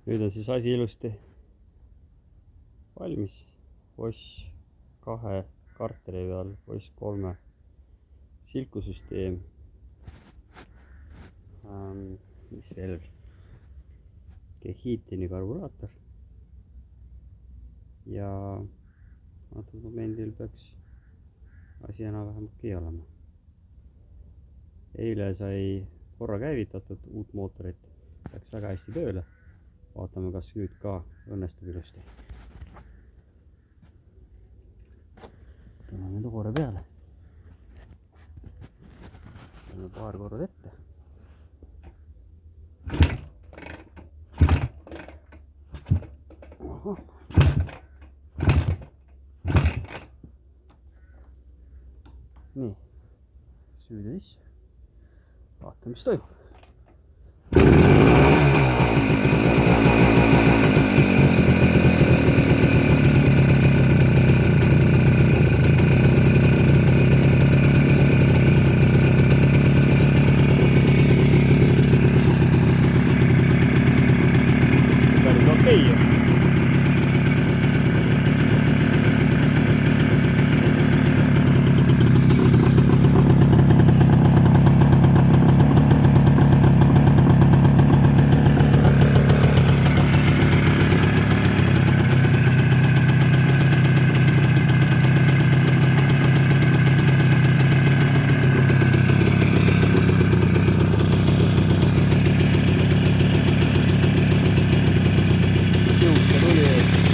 nüüd on siis asi ilusti valmis. Voss 2 karteri peal, Voss 3 silkusüsteem. Mis veel? Kehitini karburaator. Ja antud momendil peaks asi enam-vähem okei olema. Eile sai korra käivitatud uut mootorit, läks väga hästi tööle. Vaatame, kas nüüd ka õnnestub ilusti. Tõmbame toore peale. Teeme paar korda ette. Aha. Nii, süüde sisse. Vaatame, mis toimub. Päris okei. Siuke tuli.